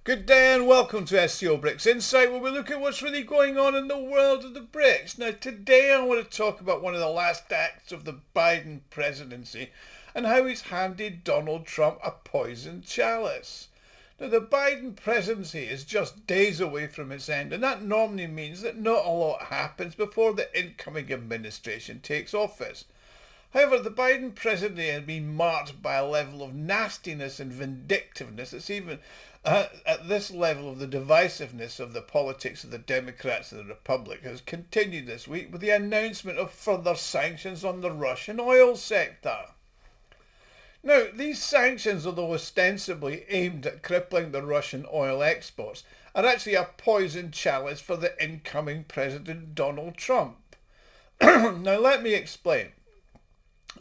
Good day and welcome to SCO BRICS Insight, where we look at what's really going on in the world of the BRICS. Now today I want to talk about one of the last acts of the Biden presidency and how he's handed Donald Trump a poisoned chalice. Now the Biden presidency is just days away from its end, and that normally means that not a lot happens before the incoming administration takes office. However, the Biden presidency has been marked by a level of nastiness and vindictiveness that's even at this level of the divisiveness of the politics of the Democrats and the Republic has continued this week with the announcement of further sanctions on the Russian oil sector. Now, these sanctions, although ostensibly aimed at crippling the Russian oil exports, are actually a poisoned chalice for the incoming President Donald Trump. Now, let me explain.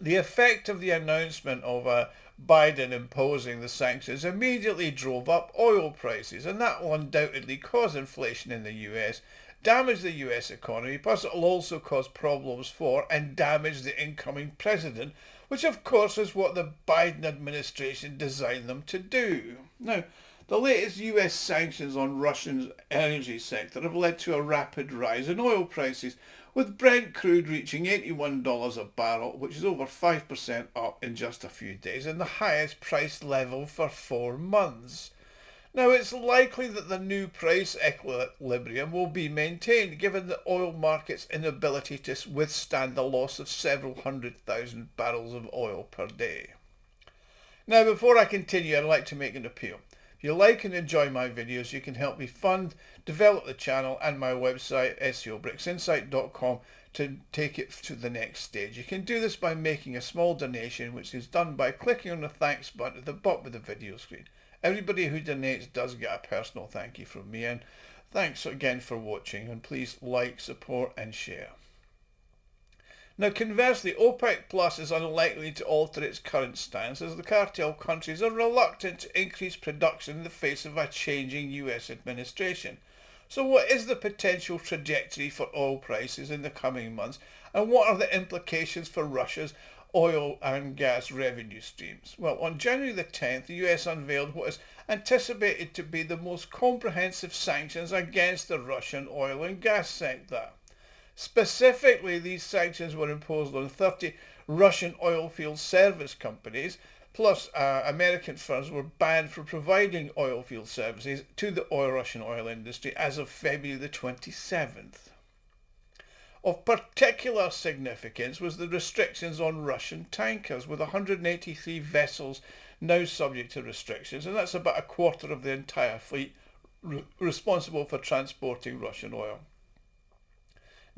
The effect of the announcement of Biden imposing the sanctions immediately drove up oil prices, and that will undoubtedly cause inflation in the US, damage the US economy, plus it will also cause problems for and damage the incoming president, which of course is what the Biden administration designed them to do. Now, the latest US sanctions on Russia's energy sector have led to a rapid rise in oil prices, with Brent crude reaching $81 a barrel, which is over 5% up in just a few days, and the highest price level for 4 months. Now, it's likely that the new price equilibrium will be maintained given the oil market's inability to withstand the loss of several 100,000 barrels of oil per day. Now, before I continue, I'd like to make an appeal. If you like and enjoy my videos, you can help me fund, develop the channel and my website, scobricsinsight.com, to take it to the next stage. You can do this by making a small donation, which is done by clicking on the thanks button at the bottom of the video screen. Everybody who donates does get a personal thank you from me, and thanks again for watching, and please like, support and share. Now conversely, OPEC Plus is unlikely to alter its current stance as the cartel countries are reluctant to increase production in the face of a changing US administration. So what is the potential trajectory for oil prices in the coming months, and what are the implications for Russia's oil and gas revenue streams? Well, on January the 10th, the US unveiled what is anticipated to be the most comprehensive sanctions against the Russian oil and gas sector. Specifically, these sanctions were imposed on 30 Russian oil field service companies, plus American firms were banned from providing oil field services to the Russian oil industry as of February the 27th. Of particular significance was the restrictions on Russian tankers, with 183 vessels now subject to restrictions, and that's about a quarter of the entire fleet responsible for transporting Russian oil.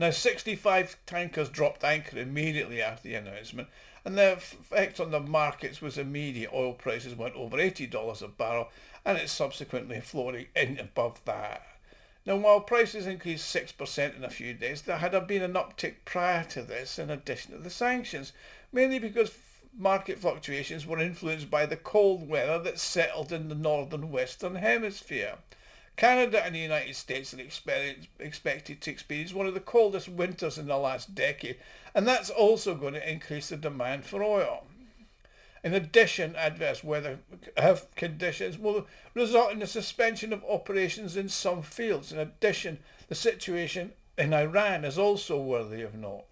Now, 65 tankers dropped anchor immediately after the announcement, and the effect on the markets was immediate. Oil prices went over $80 a barrel, and it's subsequently floating in above that. Now, while prices increased 6% in a few days, there had been an uptick prior to this in addition to the sanctions, mainly because market fluctuations were influenced by the cold weather that settled in the northern western hemisphere. Canada and the United States are expected to experience one of the coldest winters in the last decade, and that's also going to increase the demand for oil. In addition, adverse weather conditions will result in the suspension of operations in some fields. In addition, the situation in Iran is also worthy of note.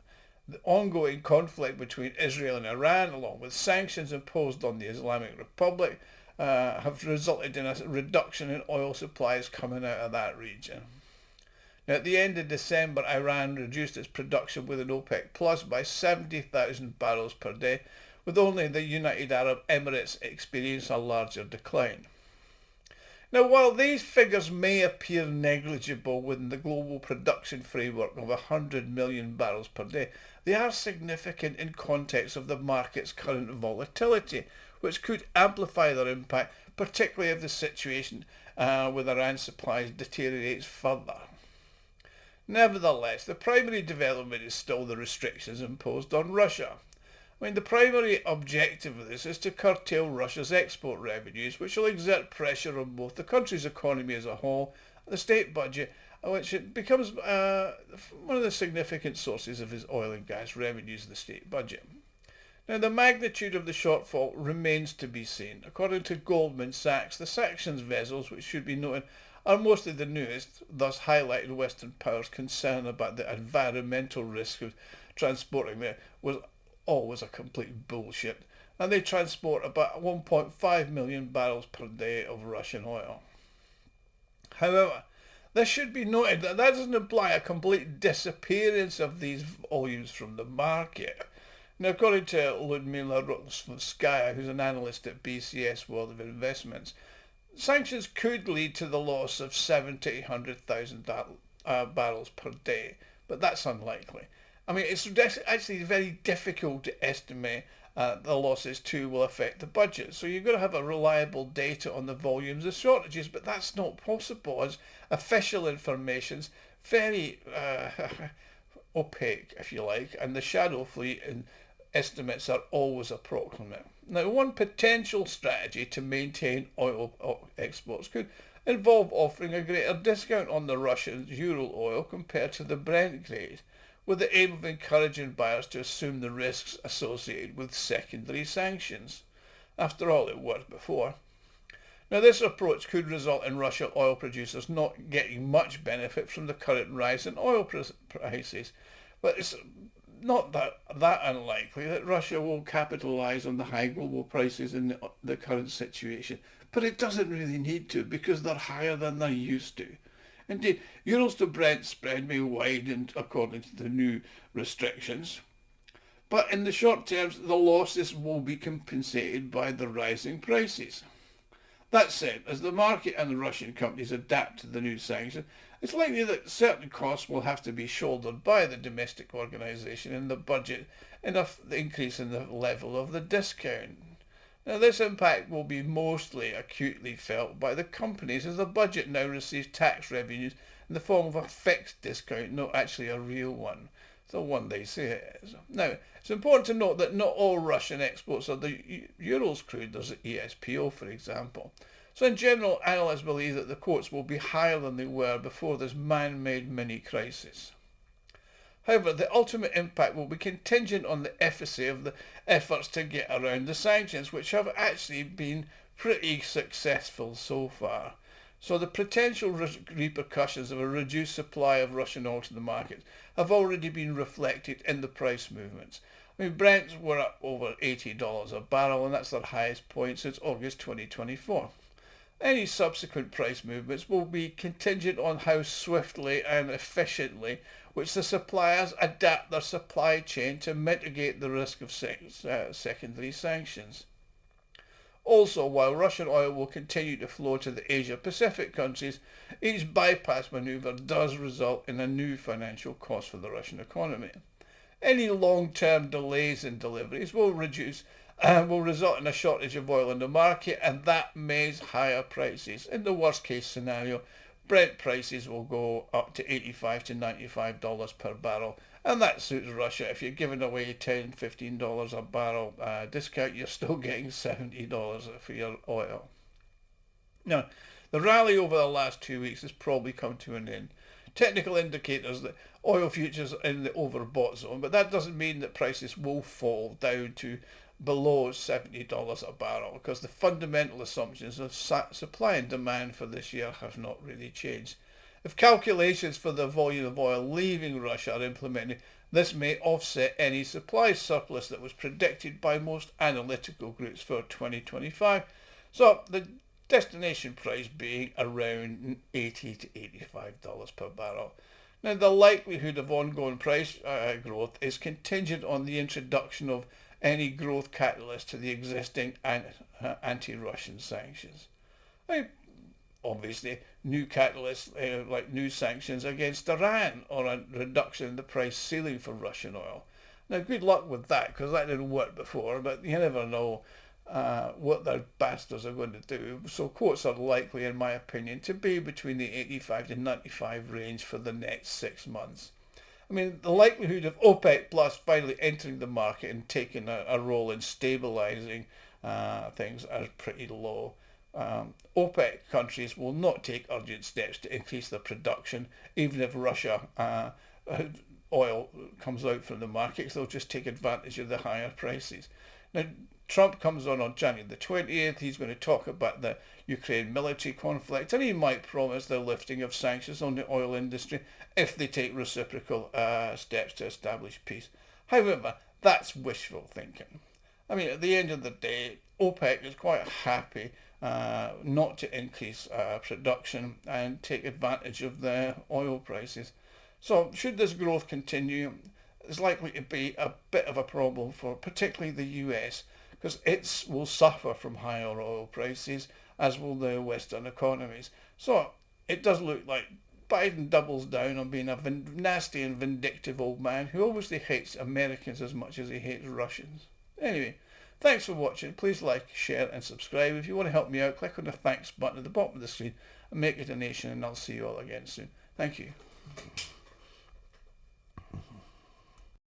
The ongoing conflict between Israel and Iran, along with sanctions imposed on the Islamic Republic, have resulted in a reduction in oil supplies coming out of that region. Now, at the end of December, Iran reduced its production within OPEC Plus by 70,000 barrels per day, with only the United Arab Emirates experiencing a larger decline. Now, while these figures may appear negligible within the global production framework of 100 million barrels per day, they are significant in context of the market's current volatility, which could amplify their impact, particularly if the situation with Iran supplies deteriorates further. Nevertheless, the primary development is still the restrictions imposed on Russia. The primary objective of this is to curtail Russia's export revenues, which will exert pressure on both the country's economy as a whole and the state budget, which it becomes one of the significant sources of its oil and gas revenues in the state budget. Now, the magnitude of the shortfall remains to be seen. According to Goldman Sachs, the Sanctions vessels, which should be noted, are mostly the newest, thus highlighting Western powers' concern about the environmental risk of transporting them was always a complete bullshit. And they transport about 1.5 million barrels per day of Russian oil. However, this should be noted that doesn't imply a complete disappearance of these volumes from the market. Now, according to Ludmila Rotskaya, who's an analyst at BCS World of Investments, sanctions could lead to the loss of 700,000 to 800,000 barrels per day, but that's unlikely. I mean, it's actually very difficult to estimate the losses too will affect the budget. So you've got to have a reliable data on the volumes of shortages, but that's not possible as official information's very opaque, if you like, and the shadow fleet and estimates are always approximate. Now, one potential strategy to maintain oil exports could involve offering a greater discount on the Russian Ural oil compared to the Brent grade, with the aim of encouraging buyers to assume the risks associated with secondary sanctions. After all, it worked before. Now, this approach could result in Russian oil producers not getting much benefit from the current rise in oil prices, but it's not that unlikely that Russia will capitalise on the high global prices in the current situation. But it doesn't really need to, because they're higher than they used to. Indeed, Urals to Brent spread may widen according to the new restrictions. But in the short term, the losses will be compensated by the rising prices. That said, as the market and the Russian companies adapt to the new sanctions, it's likely that certain costs will have to be shouldered by the domestic organisation in the budget, enough increase in the level of the discount. Now, this impact will be mostly acutely felt by the companies, as the budget now receives tax revenues in the form of a fixed discount, not actually a real one. It's the one they say it is. Now, it's important to note that not all Russian exports are the Urals crude. There's the ESPO, for example. So in general, analysts believe that the quotes will be higher than they were before this man-made mini-crisis. However, the ultimate impact will be contingent on the efficacy of the efforts to get around the sanctions, which have actually been pretty successful so far. So the potential repercussions of a reduced supply of Russian oil to the market have already been reflected in the price movements. I mean, Brents were up over $80 a barrel, and that's their highest point since August 2024. Any subsequent price movements will be contingent on how swiftly and efficiently which the suppliers adapt their supply chain to mitigate the risk of secondary sanctions. Also, while Russian oil will continue to flow to the Asia-Pacific countries, each bypass manoeuvre does result in a new financial cost for the Russian economy. Any long-term delays in deliveries will result in a shortage of oil in the market, and that means higher prices. In the worst-case scenario, Brent prices will go up to $85 to $95 per barrel, and that suits Russia. If you're giving away $10, $15 a barrel discount, you're still getting $70 for your oil. Now, the rally over the last 2 weeks has probably come to an end. Technical indicators that oil futures are in the overbought zone, but that doesn't mean that prices will fall down to below $70 a barrel, because the fundamental assumptions of supply and demand for this year have not really changed. If calculations for the volume of oil leaving Russia are implemented, this may offset any supply surplus that was predicted by most analytical groups for 2025. So the destination price being around $80 to $85 per barrel. Now, the likelihood of ongoing price growth is contingent on the introduction of any growth catalyst to the existing anti-Russian sanctions. Obviously, new catalysts like new sanctions against Iran, or a reduction in the price ceiling for Russian oil. Now, good luck with that, because that didn't work before, but you never know what their bastards are going to do. So quotes are likely, in my opinion, to be between the 85 to 95 range for the next 6 months. I mean, the likelihood of OPEC Plus finally entering the market and taking a role in stabilising things are pretty low. OPEC countries will not take urgent steps to increase their production, even if Russia oil comes out from the market, because they'll just take advantage of the higher prices. Now, Trump comes on January the 20th. He's going to talk about the Ukraine military conflict, and he might promise the lifting of sanctions on the oil industry if they take reciprocal steps to establish peace. However, that's wishful thinking. I mean, at the end of the day, OPEC is quite happy not to increase production and take advantage of the oil prices. So should this growth continue, it's likely to be a bit of a problem for particularly the US, because it will suffer from higher oil prices, as will the Western economies. So it does look like Biden doubles down on being a nasty and vindictive old man who obviously hates Americans as much as he hates Russians. Anyway, thanks for watching. Please like, share and subscribe. If you want to help me out, click on the thanks button at the bottom of the screen and make a donation, and I'll see you all again soon. Thank you.